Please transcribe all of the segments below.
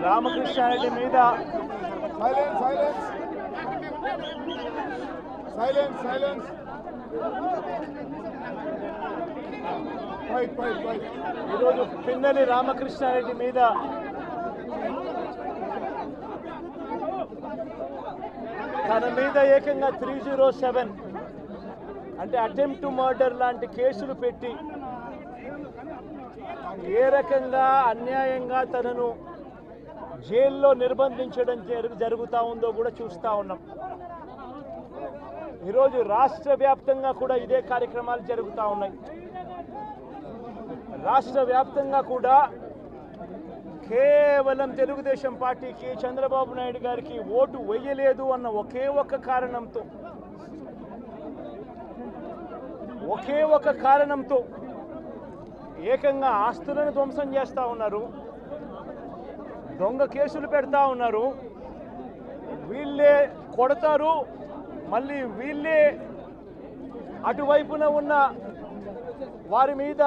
రామకృష్ణారెడ్డి మీద ఈరోజు పిన్నెల్లి రామకృష్ణారెడ్డి మీద తన మీద ఏకంగా 307 అంటే అటెంప్ట్ టు మర్డర్ లాంటి కేసులు పెట్టి ఏ రకంగా అన్యాయంగా తనను జైల్లో నిర్బంధించడం జరుగుతూ ఉందో కూడా చూస్తూ ఉన్నాం. ఈరోజు రాష్ట్ర వ్యాప్తంగా కూడా ఇదే కార్యక్రమాలు జరుగుతూ ఉన్నాయి. రాష్ట్ర వ్యాప్తంగా కూడా కేవలం తెలుగుదేశం పార్టీకి చంద్రబాబు నాయుడు గారికి ఓటు వేయలేదు అన్న ఒకే ఒక కారణంతో ఏకంగా ఆస్తులను ధ్వంసం చేస్తూ ఉన్నారు, దొంగ కేసులు పెడతా ఉన్నారు. వీళ్ళే కొడతారు, మళ్ళీ వీళ్ళే అటువైపున ఉన్న వారి మీద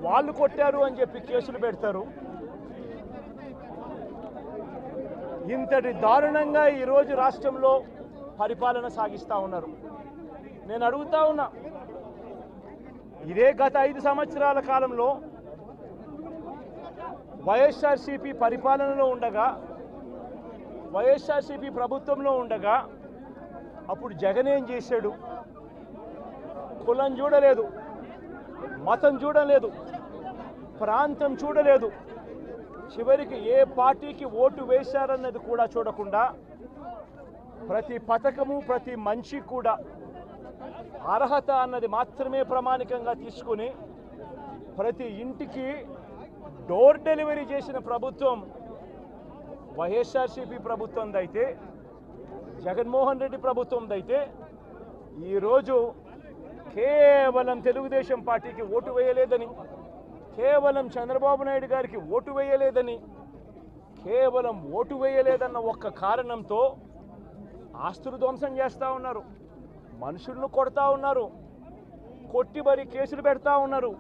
వాళ్ళు కొట్టారు అని చెప్పి కేసులు పెడతారు. ఇంతటి దారుణంగా ఈరోజు రాష్ట్రంలో పరిపాలన సాగిస్తూ ఉన్నారు. నేను అడుగుతా ఉన్నా, ఇదే గత 5 సంవత్సరాల కాలంలో వైఎస్ఆర్సీపీ పరిపాలనలో ఉండగా, వైఎస్ఆర్సీపీ ప్రభుత్వంలో ఉండగా అప్పుడు జగన్ ఏం చేశాడు? కులం చూడలేదు, మతం చూడలేదు, ప్రాంతం చూడలేదు, చివరికి ఏ పార్టీకి ఓటు వేశారన్నది కూడా చూడకుండా ప్రతి పథకము ప్రతి మనిషి కూడా అర్హత అన్నది మాత్రమే ప్రామాణికంగా తీసుకుని ప్రతి ఇంటికి డోర్ డెలివరీ చేసిన ప్రభుత్వం వైఎస్ఆర్సీపీ ప్రభుత్వందైతే, జగన్మోహన్ రెడ్డి ప్రభుత్వందైతే ఈరోజు కేవలం తెలుగుదేశం పార్టీకి ఓటు వేయలేదని, కేవలం చంద్రబాబు నాయుడు గారికి ఓటు వేయలేదని, కేవలం ఓటు వేయలేదన్న ఒక్క కారణంతో ఆస్తులు ధ్వంసం చేస్తూ ఉన్నారు, మనుషులను కొడతా ఉన్నారు, కొట్టి మరి కేసులు పెడతా ఉన్నారు.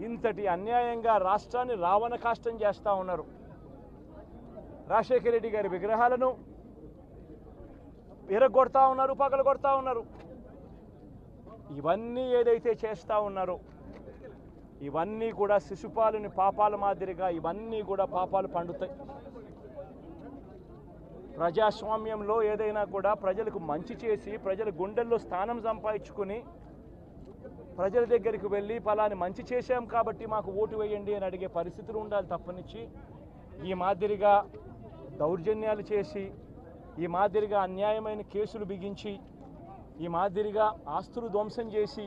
ఇంతటి అన్యాయంగా రాష్ట్రాన్ని రావణ కాష్టం చేస్తూ ఉన్నారు. రాజశేఖర రెడ్డి గారి విగ్రహాలను విరగొడతా ఉన్నారు, పగలగొడతా ఉన్నారు. ఇవన్నీ ఏదైతే చేస్తూ ఉన్నారో ఇవన్నీ కూడా శిశుపాలుని పాపాల మాదిరిగా ఇవన్నీ కూడా పాపాలు పండుతాయి. ప్రజాస్వామ్యంలో ఏదైనా కూడా ప్రజలకు మంచి చేసి ప్రజల గుండెల్లో స్థానం సంపాదించుకుని ప్రజల దగ్గరికి వెళ్ళి పలాని మంచి చేశాం కాబట్టి మాకు ఓటు వేయండి అని అడిగే పరిస్థితులు ఉండాలి తప్పనిచ్చి ఈ మాదిరిగా దౌర్జన్యాలు చేసి, ఈ మాదిరిగా అన్యాయమైన కేసులు బిగించి, ఈ మాదిరిగా ఆస్తులు ధ్వంసం చేసి,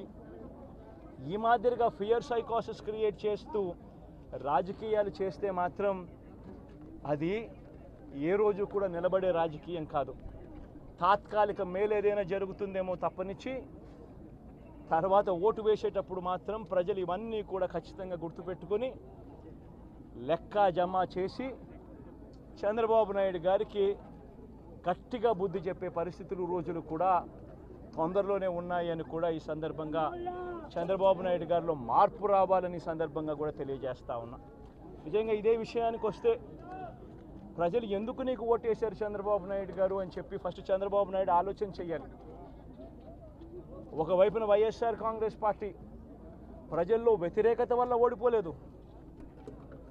ఈ మాదిరిగా ఫియర్ సైకోసిస్ క్రియేట్ చేస్తూ రాజకీయాలు చేస్తే మాత్రం అది ఏ రోజు కూడా నిలబడే రాజకీయం కాదు. తాత్కాలిక మేలేదైనా జరుగుతుందేమో తప్పనిచ్చి తర్వాత ఓటు వేసేటప్పుడు మాత్రం ప్రజలు ఇవన్నీ కూడా ఖచ్చితంగా గుర్తుపెట్టుకొని లెక్క జమ చేసి చంద్రబాబు నాయుడు గారికి గట్టిగా బుద్ధి చెప్పే పరిస్థితులు రోజులు కూడా తొందరలోనే ఉన్నాయని కూడా ఈ సందర్భంగా చంద్రబాబు నాయుడు గారిలో మార్పు రావాలని సందర్భంగా కూడా తెలియజేస్తా ఉన్నా. నిజంగా ఇదే విషయానికి వస్తే ప్రజలు ఎందుకు నీకు ఓటేశారు చంద్రబాబు నాయుడు గారు అని చెప్పి ఫస్ట్ చంద్రబాబు నాయుడు ఆలోచన చేయాలి. ఒకవైపున వైఎస్ఆర్ కాంగ్రెస్ పార్టీ ప్రజల్లో వ్యతిరేకత వల్ల ఓడిపోలేదు,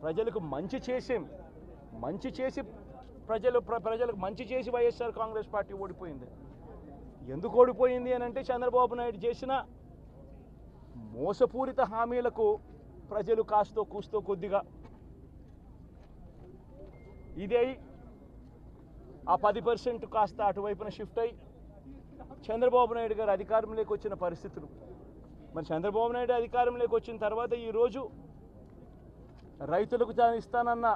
ప్రజలకు మంచి చేసి ప్రజలకు మంచి చేసి వైఎస్ఆర్ కాంగ్రెస్ పార్టీ ఓడిపోయింది. ఎందుకు ఓడిపోయింది అని అంటే చంద్రబాబు నాయుడు చేసిన మోసపూరిత హామీలకు ప్రజలు కాస్తో కూస్తో కొద్దిగా ఇదే ఆ 10% కాస్త అటువైపున షిఫ్ట్ అయ్యి చంద్రబాబు నాయుడు గారు అధికారంలోకి వచ్చిన పరిస్థితులు. మరి చంద్రబాబు నాయుడు అధికారంలోకి వచ్చిన తర్వాత ఈరోజు రైతులకు తాను ఇస్తానన్న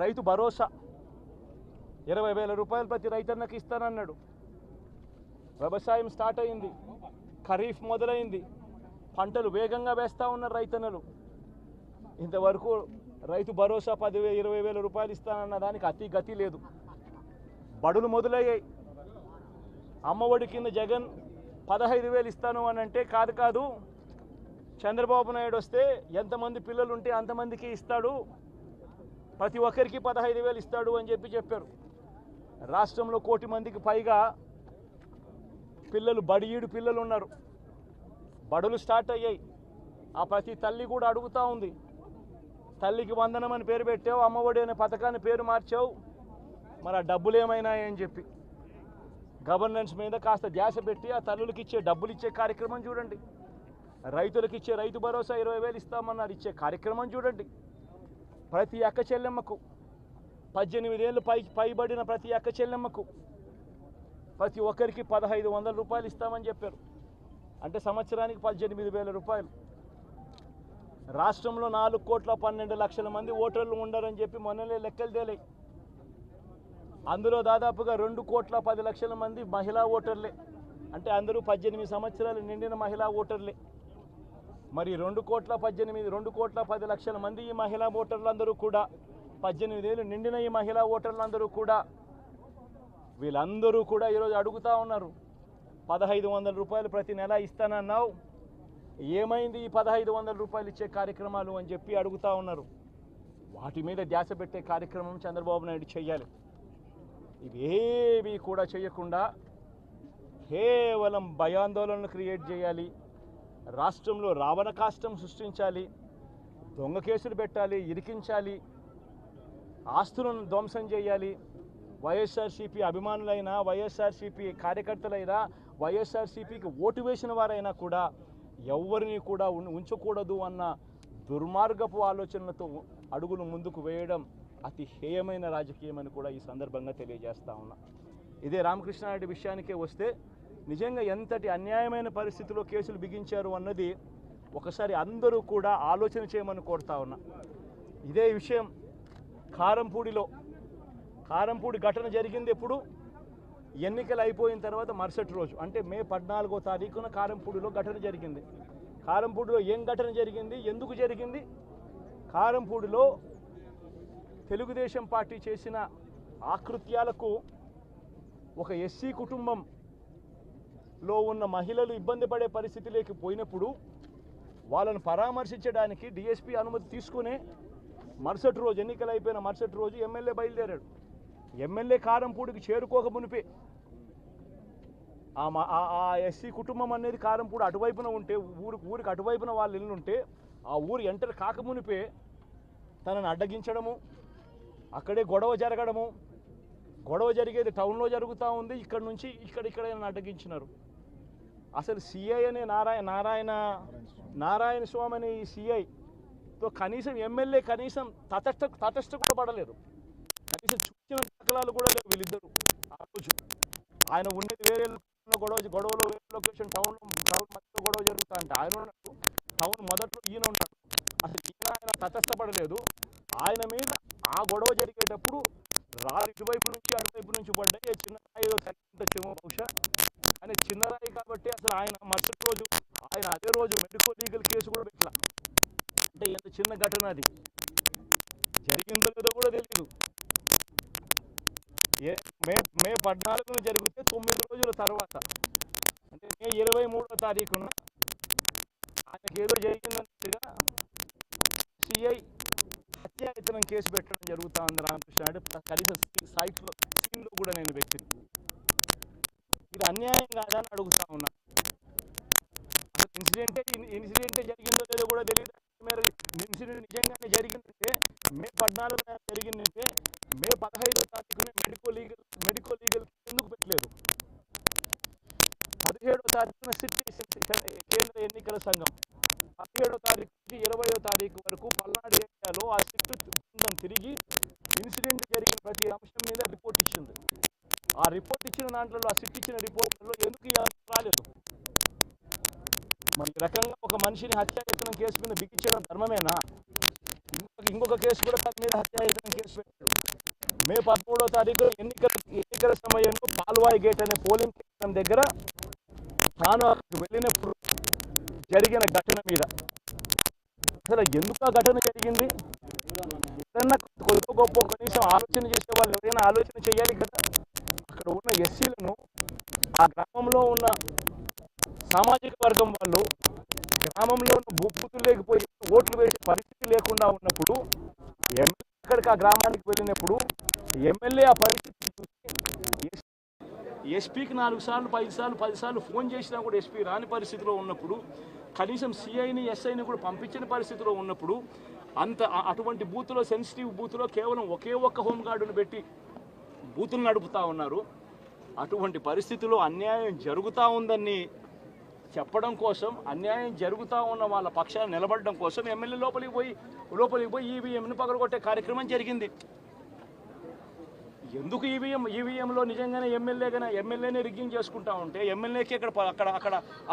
రైతు భరోసా 20,000 రూపాయలు ప్రతి రైతన్నకి ఇస్తానన్నాడు. వ్యవసాయం స్టార్ట్ అయింది, ఖరీఫ్ మొదలైంది, పంటలు వేగంగా వేస్తూ ఉన్నారు రైతన్నలు. ఇంతవరకు రైతు భరోసా 10,000-20,000 రూపాయలు ఇస్తానన్న దానికి అతి గతి లేదు. బడులు మొదలయ్యాయి. అమ్మఒడి కింద జగన్ 15,000 ఇస్తాను అని అంటే కాదు, చంద్రబాబు నాయుడు వస్తే ఎంతమంది పిల్లలు ఉంటే అంతమందికి ఇస్తాడు, ప్రతి ఒక్కరికి 15,000 ఇస్తాడు అని చెప్పారు. రాష్ట్రంలో 1 కోటి మందికి పైగా పిల్లలు, బడియీడు పిల్లలు ఉన్నారు. బడులు స్టార్ట్ అయ్యాయి. ఆ ప్రతి తల్లి కూడా అడుగుతూ ఉంది, తల్లికి వందనం అని పేరు పెట్టావు, అమ్మఒడి అనే పథకాన్ని పేరు మార్చావు, మరి ఆ డబ్బులు ఏమైనాయని చెప్పి గవర్నెన్స్ మీద కాస్త ధ్యాస పెట్టి ఆ తల్లులకి ఇచ్చే డబ్బులు ఇచ్చే కార్యక్రమం చూడండి. రైతులకు ఇచ్చే రైతు భరోసా 20,000 ఇస్తామన్నారు, ఇచ్చే కార్యక్రమం చూడండి. ప్రతి అక్క చెల్లెమ్మకు 18 ఏళ్ళు పైబడిన ప్రతి అక్క చెల్లెమ్మకు ప్రతి ఒక్కరికి 1,500 రూపాయలు ఇస్తామని చెప్పారు. అంటే సంవత్సరానికి 18,000 రూపాయలు. రాష్ట్రంలో 4,12,00,000 మంది ఓటర్లు ఉండరని చెప్పి మొన్ననే లెక్కలు తేలాయి. అందులో దాదాపుగా 2,10,00,000 మంది మహిళా ఓటర్లే. అంటే అందరూ 18 సంవత్సరాలు నిండిన మహిళా ఓటర్లే. మరి 2,10,00,000 మంది ఈ మహిళా ఓటర్లందరూ కూడా 18 ఏళ్ళు నిండిన ఈ మహిళా ఓటర్లందరూ కూడా వీళ్ళందరూ కూడా ఈరోజు అడుగుతూ ఉన్నారు, 1,500 రూపాయలు ప్రతి నెల ఇస్తానన్నావు, ఏమైంది ఈ 1,500 రూపాయలు ఇచ్చే కార్యక్రమాలు అని చెప్పి అడుగుతూ ఉన్నారు. వాటి మీద ధ్యాస పెట్టే కార్యక్రమం చంద్రబాబు నాయుడు చేయాలి. ఇవేవి కూడా చేయకుండా కేవలం భయాందోళనలు క్రియేట్ చేయాలి, రాష్ట్రంలో రావణ కాష్టం సృష్టించాలి, దొంగ కేసులు పెట్టాలి, ఇరికించాలి, ఆస్తులను ధ్వంసం చేయాలి. వైఎస్ఆర్సీపీ అభిమానులైనా, వైఎస్ఆర్సీపీ కార్యకర్తలైనా, వైఎస్ఆర్సీపీకి ఓటు వేసిన వారైనా కూడా ఎవరిని కూడా ఉంచకూడదు అన్న దుర్మార్గపు ఆలోచనలతో అడుగులు ముందుకు వేయడం అతి హేయమైన రాజకీయం అని కూడా ఈ సందర్భంగా తెలియజేస్తా ఉన్నా. ఇదే రామకృష్ణారెడ్డి విషయానికే వస్తే నిజంగా ఎంతటి అన్యాయమైన పరిస్థితిలో కేసులు బిగించారు అన్నది ఒకసారి అందరూ కూడా ఆలోచన చేయమని కోరుతా ఉన్నా. ఇదే విషయం కారంపూడి ఘటన జరిగింది ఎప్పుడు? ఎన్నికలు అయిపోయిన తర్వాత మరుసటి రోజు, అంటే మే 14వ తారీఖున కారంపూడిలో ఘటన జరిగింది. కారంపూడిలో ఏం ఘటన జరిగింది, ఎందుకు జరిగింది? కారంపూడిలో తెలుగుదేశం పార్టీ చేసిన ఆకృత్యాలకు ఒక ఎస్సీ కుటుంబంలో ఉన్న మహిళలు ఇబ్బంది పడే పరిస్థితిలోకి పోయినప్పుడు వాళ్ళను పరామర్శించడానికి డిఎస్పీ అనుమతి తీసుకునే మరుసటి రోజు, ఎన్నికలు అయిపోయిన మరుసటి రోజు ఎమ్మెల్యే బయలుదేరాడు. ఎమ్మెల్యే కారంపూడికి చేరుకోక మునిపే ఆ ఎస్సీ కుటుంబం అనేది కారంపూడి అటువైపున ఉంటే, ఊరికి అటువైపున వాళ్ళు ఇల్లుంటే ఆ ఊరు ఎంటర్ కాకమునిపే తనను అడ్డగించడము, అక్కడే గొడవ జరగడము, గొడవ జరిగేది టౌన్లో జరుగుతూ ఉంది, ఇక్కడ నుంచి ఇక్కడ అడ్డగించినారు. అసలు సిఐ అనే నారాయణ స్వామి అనే ఈ సిఐతో కనీసం ఎమ్మెల్యే కనీసం తటస్థ కూడా పడలేదు, కనీసం చూసిన దాఖలాలు కూడా లేవు వీళ్ళిద్దరు. ఆ రోజు ఆయన ఉన్నది వేరే గొడవలో వేరే లొకేషన్, టౌన్ మధ్యలో గొడవ జరుగుతా అంటే ఆయన ఉన్నాడు, టౌన్ మొదట్లో ఈయన ఉన్నాడు. అసలు ఆయన తటస్థపడలేదు. ఆయన మీద ఆ గొడవ జరిగేటప్పుడు రాళ్ళు ఇటువైపు నుంచి అటువైపు నుంచి పడ్డాయి. చిన్న రాయి ఏదో తగ్గించచ్చేమో బహుశా, కానీ చిన్న రాయి కాబట్టి అసలు ఆయన మరుసటి రోజు ఆయన అదే రోజు మెడికల్ లీగల్ కేసు కూడా పెట్టలా. అంటే ఎంత చిన్న ఘటన అది, జరిగిందో లేదో కూడా తెలియదు. మే 14న జరిగితే 9 రోజుల తర్వాత, అంటే మే 23వ తారీఖున ఆయనకి ఏదో జరిగిందన్నట్టుగా సిఐ హత్యాయత్నం కేసు పెట్టడం జరుగుతూ ఉంది రామకృష్ణారెడ్డి. కనీసం సీన్లో కూడా నేను వ్యక్తిని, ఇది అన్యాయం కాదా అని అడుగుతా ఉన్నా. అసలు ఇన్సిడెంటే జరిగిందో లేదో కూడా తెలియదు. మరి ఇన్సిడెంట్ నిజంగానే జరిగిందంటే మే 14న జరిగిందంటే మే 15వ తారీఖున మెడికల్ లీగల్ ఎందుకు పెట్టలేదు? 17వ తారీఖున సిట్ కేంద్ర ఎన్నికల సంఘం 17వ తారీఖు నుంచి 20వ తారీఖు వరకు పల్నాడు ఏరియాలో ఆ సిట్ బృందం తిరిగి ఇన్సిడెంట్ జరిగిన ప్రతి అంశం మీద రిపోర్ట్ ఇచ్చింది. ఆ రిపోర్ట్ ఇచ్చిన దాంట్లో, ఆ సిట్ ఇచ్చిన రిపోర్ట్లలో ఎందుకు రాలేదు? మరి ఈ రకంగా ఒక మనిషిని హత్యాయత్నం కేసు మీద బిగించడం ధర్మమేనా? ఇంకొక కేసు కూడా తన మీద హత్యాయత్నం కేసు పెట్టాడు. మే 13వ తారీఖు ఎన్నికల సమయంలో పాల్వాయి గేట్ అనే పోలింగ్ కేంద్రం దగ్గర తాను వెళ్ళినప్పుడు జరిగిన ఘటన మీద అసలు ఎందుకు ఆ ఘటన జరిగింది, ఏదన్నా కొద్ది గొప్ప కనీసం ఆలోచన చేసే వాళ్ళు ఎవరైనా ఆలోచన చేయాలి కదా. అక్కడ ఉన్న ఎస్సీలను, ఆ గ్రామంలో ఉన్న సామాజిక వర్గం వాళ్ళు గ్రామంలో ఉన్న బూతులు లేకపోయి ఓట్లు వేసే పరిస్థితి లేకుండా ఉన్నప్పుడు ఎమ్మెల్యే అక్కడికి ఆ గ్రామానికి వెళ్ళినప్పుడు ఎమ్మెల్యే ఆ పరిస్థితి చూసి ఎస్పీకి 4 సార్లు 5 సార్లు 10 సార్లు ఫోన్ చేసినా కూడా ఎస్పీ రాని పరిస్థితిలో ఉన్నప్పుడు, కనీసం సిఐని ఎస్ఐని కూడా పంపించిన పరిస్థితిలో ఉన్నప్పుడు, అటువంటి బూత్లో సెన్సిటివ్ బూత్లో కేవలం ఒకే ఒక్క హోంగార్డును పెట్టి బూతులు నడుపుతూ ఉన్నారు. అటువంటి పరిస్థితిలో అన్యాయం జరుగుతూ ఉందని చెప్పడం కోసం, అన్యాయం జరుగుతూ ఉన్న వాళ్ళ పక్షాన్ని నిలబడడం కోసం ఎమ్మెల్యే లోపలికి పోయి ఈవీఎంను పగలగొట్టే కార్యక్రమం జరిగింది. ఎందుకు ఈవీఎంలో నిజంగానే ఎమ్మెల్యేనే రిగ్గింగ్ చేసుకుంటా ఉంటే, ఎమ్మెల్యేకి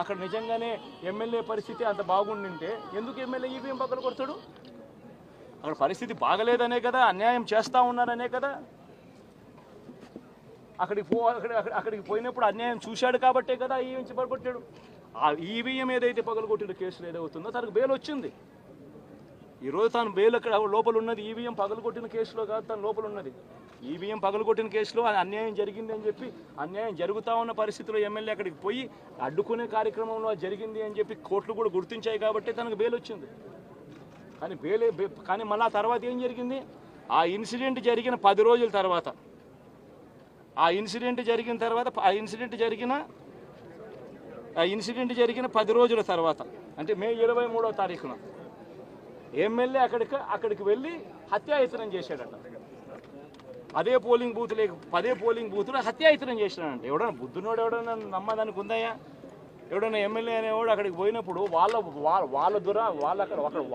అక్కడ నిజంగానే ఎమ్మెల్యే పరిస్థితి అంత బాగుండింటే ఎందుకు ఎమ్మెల్యే ఈవీఎం పక్కన కొడతాడు? అక్కడ పరిస్థితి బాగలేదనే కదా, అన్యాయం చేస్తూ ఉన్నారనే కదా. అక్కడికి పోయినప్పుడు అన్యాయం చూశాడు కాబట్టే కదా ఈవీఎం పగలగొట్టాడు. ఆ ఈవీఎం ఏదైతే పగలగొట్టిన కేసులు ఏదవుతుందో తనకు బెయిల్ వచ్చింది. ఈరోజు తాను బెయిల్ అక్కడ లోపల ఉన్నది ఈవీఎం పగలగొట్టిన కేసులో కాదు, తను లోపల ఉన్నది ఈవీఎం పగలగొట్టిన కేసులో. అన్యాయం జరిగింది అని చెప్పి, అన్యాయం జరుగుతూ ఉన్న పరిస్థితిలో ఎమ్మెల్యే అక్కడికి పోయి అడ్డుకునే కార్యక్రమంలో జరిగింది అని చెప్పి కోర్టులు కూడా గుర్తించాయి కాబట్టి తనకు బెయిల్ వచ్చింది. కానీ మళ్ళీ ఆ తర్వాత ఏం జరిగింది? ఆ ఇన్సిడెంట్ జరిగిన 10 రోజుల తర్వాత, ఆ ఇన్సిడెంట్ జరిగిన 10 రోజుల తర్వాత అంటే మే 23వ తారీఖున ఎమ్మెల్యే అక్కడికి వెళ్ళి హత్యాయత్నం చేశాడట. అదే పోలింగ్ బూత్లో హత్యాయత్నం చేసినాడంటే ఎవడన్నా బుద్ధునోడు ఎవడన్నా నమ్మదానికి ఉందయ్యా? ఎవడన్నా ఎమ్మెల్యే అనేవాడు అక్కడికి పోయినప్పుడు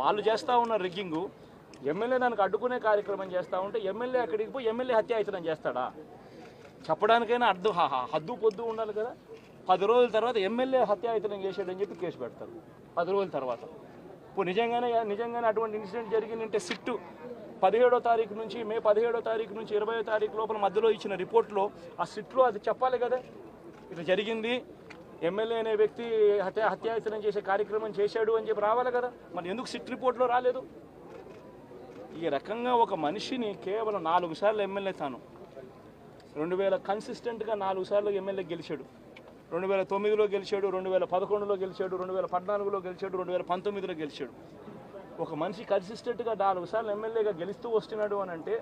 వాళ్ళు చేస్తూ ఉన్న రిగ్గింగు, ఎమ్మెల్యే దానికి అడ్డుకునే కార్యక్రమం చేస్తూ ఉంటే ఎమ్మెల్యే అక్కడికి పోయి ఎమ్మెల్యే హత్యాయత్నం చేస్తాడా? చెప్పడానికైనా హద్దు పొద్దు ఉండాలి కదా. 10 రోజుల తర్వాత ఎమ్మెల్యే హత్యాయత్నం చేశాడని చెప్పి కేసు పెడతారు 10 రోజుల తర్వాత. ఇప్పుడు నిజంగానే అటువంటి ఇన్సిడెంట్ జరిగిందంటే సిట్టు 17వ తారీఖు నుంచి మే 17వ తారీఖు నుంచి 20వ తారీఖు లోపల మధ్యలో ఇచ్చిన రిపోర్ట్లో ఆ సిట్లో అది చెప్పాలి కదా, ఇట్లా జరిగింది, ఎమ్మెల్యే అనే వ్యక్తి హత్యాయత్నం చేసే కార్యక్రమం చేశాడు అని చెప్పి రావాలి కదా. మరి ఎందుకు సిట్ రిపోర్ట్లో రాలేదు? ఈ రకంగా ఒక మనిషిని కేవలం 4 సార్లు ఎమ్మెల్యే తాను 2000 కన్సిస్టెంట్గా 4 సార్లు ఎమ్మెల్యే గెలిచాడు. 2009లో గెలిచాడు, 2011లో గెలిచాడు, 2014లో గెలిచాడు, 2019లో గెలిచాడు. ఒక మనిషి కన్సిస్టెంట్గా 4 సార్లు ఎమ్మెల్యేగా గెలుస్తూ వస్తున్నాడు అని అంటే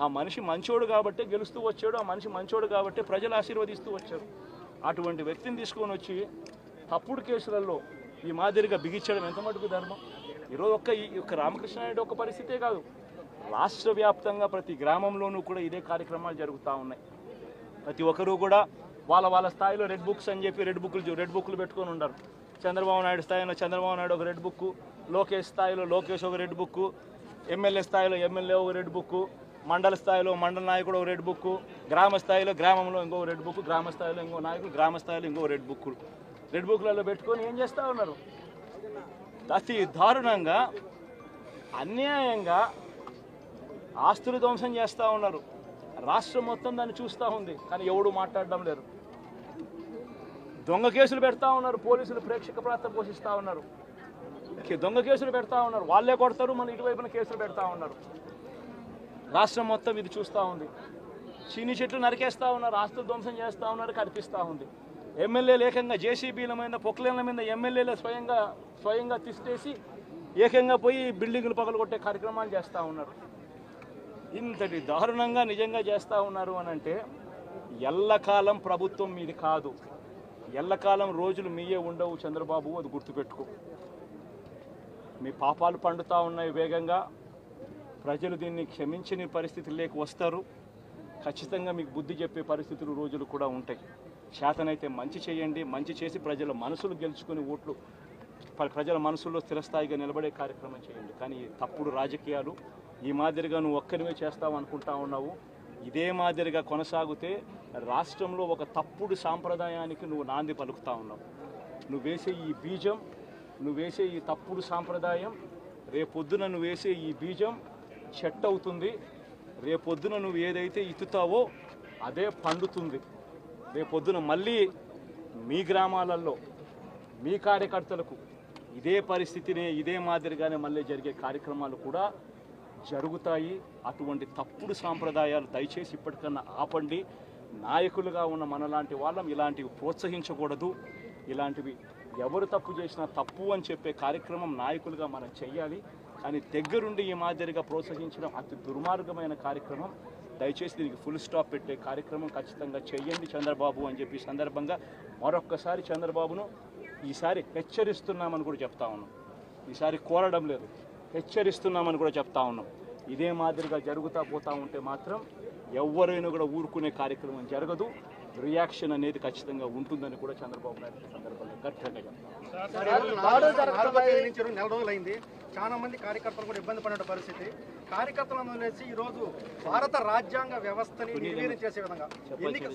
ఆ మనిషి మంచోడు కాబట్టి గెలుస్తూ వచ్చాడు, ఆ మనిషి మంచోడు కాబట్టి ప్రజలు ఆశీర్వదిస్తూ వచ్చారు. అటువంటి వ్యక్తిని తీసుకొని వచ్చి తప్పుడు కేసులలో ఈ మాదిరిగా బిగించడం ఎంత మటుకు ధర్మం? ఈరోజు ఒక్క రామకృష్ణారెడ్డి ఒక్క పరిస్థితే కాదు, రాష్ట్ర వ్యాప్తంగా ప్రతి గ్రామంలోనూ కూడా ఇదే కార్యక్రమాలు జరుగుతూ ఉన్నాయి. ప్రతి ఒక్కరూ కూడా వాళ్ళ స్థాయిలో రెడ్ బుక్స్ అని చెప్పి రెడ్ బుక్లు పెట్టుకొని ఉన్నారు. చంద్రబాబు నాయుడు స్థాయిలో చంద్రబాబు నాయుడు ఒక రెడ్ బుక్, లోకేష్ స్థాయిలో లోకేష్ ఒక రెడ్ బుక్, ఎమ్మెల్యే స్థాయిలో ఎమ్మెల్యే ఒక రెడ్ బుక్, మండల స్థాయిలో మండల నాయకుడు ఒక రెడ్ బుక్, గ్రామ స్థాయిలో గ్రామంలో ఇంకో రెడ్ బుక్, గ్రామ స్థాయిలో ఇంకో నాయకుడు, గ్రామ స్థాయిలో ఇంకో రెడ్ బుక్లలో పెట్టుకొని ఏం చేస్తూ ఉన్నారు? అతి దారుణంగా అన్యాయంగా ఆస్తులు ధ్వంసం చేస్తూ ఉన్నారు. రాష్ట్రం మొత్తం దాన్ని చూస్తూ ఉంది, కానీ ఎవడు మాట్లాడడం లేరు. దొంగ కేసులు పెడతా ఉన్నారు, పోలీసులు ప్రేక్షక పాత్ర పోషిస్తూ ఉన్నారు. దొంగ కేసులు పెడతా ఉన్నారు, వాళ్ళే కొడతారు, మన ఇటువైపున కేసులు పెడతా ఉన్నారు. రాష్ట్రం మొత్తం ఇది చూస్తూ ఉంది. చీని చెట్లు నరికేస్తూ ఉన్నారు, ఆస్తులు ధ్వంసం చేస్తూ ఉన్నారు, కనిపిస్తూ ఉంది. ఎమ్మెల్యేలు ఏకంగా జేసీబీల మీద పొక్లేన్ల మీద ఎమ్మెల్యేలు స్వయంగా తిష్టేసి ఏకంగా పోయి బిల్డింగులు పగలగొట్టే కార్యక్రమాలు చేస్తూ ఉన్నారు. ఇంతటి దారుణంగా నిజంగా చేస్తూ ఉన్నారు అని అంటే ఎల్లకాలం ప్రభుత్వం మీది కాదు, ఎల్లకాలం రోజులు మీయే ఉండవు చంద్రబాబు, అది గుర్తుపెట్టుకో. మీ పాపాలు పండుతూ ఉన్నాయి వేగంగా. ప్రజలు దీన్ని క్షమించని పరిస్థితి లేక వస్తారు. ఖచ్చితంగా మీకు బుద్ధి చెప్పే పరిస్థితులు రోజులు కూడా ఉంటాయి. చేతనైతే మంచి చేయండి, మంచి చేసి ప్రజల మనసులు గెలుచుకుని ఓట్లు ప్రజల మనసుల్లో స్థిరస్థాయిగా నిలబడే కార్యక్రమం చేయండి. కానీ తప్పుడు రాజకీయాలు ఈ మాదిరిగా నువ్వు ఒక్కరివే చేస్తావు అనుకుంటా ఉన్నావు. ఇదే మాదిరిగా కొనసాగితే రాష్ట్రంలో ఒక తప్పుడు సాంప్రదాయానికి నువ్వు నాంది పలుకుతా ఉన్నావు. నువ్వు వేసే ఈ బీజం, నువ్వు వేసే ఈ తప్పుడు సాంప్రదాయం, రేపొద్దున నువ్వు వేసే ఈ బీజం చెట్టు అవుతుంది. రేపొద్దున నువ్వు ఏదైతే ఇత్తుతావో అదే పండుతుంది. రేపొద్దున మళ్ళీ మీ గ్రామాలలో మీ కార్యకర్తలకు ఇదే పరిస్థితిని ఇదే మాదిరిగానే మళ్ళీ జరిగే కార్యక్రమాలు కూడా జరుగుతాయి. అటువంటి తప్పుడు సాంప్రదాయాలు దయచేసి ఇప్పటికన్నా ఆపండి. నాయకులుగా ఉన్న మనలాంటి వాళ్ళం ఇలాంటివి ప్రోత్సహించకూడదు. ఇలాంటివి ఎవరు తప్పు చేసినా తప్పు అని చెప్పే కార్యక్రమం నాయకులుగా మనం చెయ్యాలి. కానీ దగ్గరుండి ఈ మాదిరిగా ప్రోత్సహించడం అతి దుర్మార్గమైన కార్యక్రమం. దయచేసి దీనికి ఫుల్ స్టాప్ పెట్టే కార్యక్రమం ఖచ్చితంగా చెయ్యండి చంద్రబాబు అని చెప్పి సందర్భంగా మరొక్కసారి చంద్రబాబును ఈసారి హెచ్చరిస్తున్నామని కూడా చెప్తా ఉన్నాం. ఈసారి కోరడం లేదు, హెచ్చరిస్తున్నామని కూడా చెప్తా ఉన్నాం. ఇదే మాదిరిగా జరుగుతూ పోతూ ఉంటే మాత్రం ఎవరైనా కూడా ఊరుకునే కార్యక్రమం జరగదు. రియాక్షన్ అనేది ఖచ్చితంగా ఉంటుందని కూడా చంద్రబాబు నాయుడు సందర్భంగా గట్టిగా చెప్తారు. నెల రోజులైంది, చాలా మంది కార్యకర్తలు కూడా ఇబ్బంది పడిన పరిస్థితి. కార్యకర్తలను వదిలేసి ఈ రోజు భారత రాజ్యాంగ వ్యవస్థని నిర్వీర్యం చేసే విధంగా ఎన్నిక